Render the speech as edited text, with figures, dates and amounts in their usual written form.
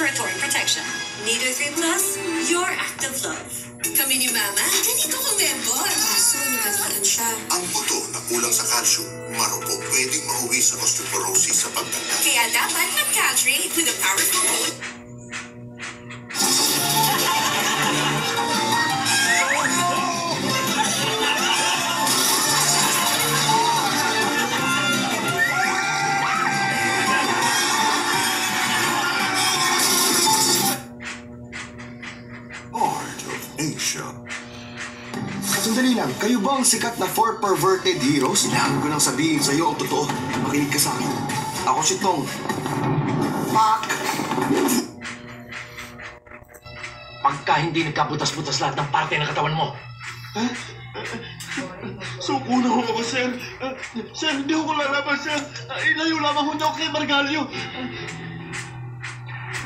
respiratory protection. Nido 3 Plus, your act of love. Kami ni Mama, ganito kumembor. Kaso, nagkatian siya. Ang buto na kulang sa calcium, marupok pwedeng mauwi sa osteoporosis sa pagtanda. Kaya dapat mag-Caltrate with a powerful food. Asia. Sandali lang, kayo ba ang sikat na 4 perverted heroes? Kailangan ko nang sabihin sa'yo ang totoo. Makinig ka sa akin. Ako si Tong. Pak! Pagka hindi nagkabutas-butas lahat ng parte ng katawan mo. Suko na ho ako, sir. Sir, hindi ko lalaban, sir. Ilayo lamang ho niyo kay Margalio.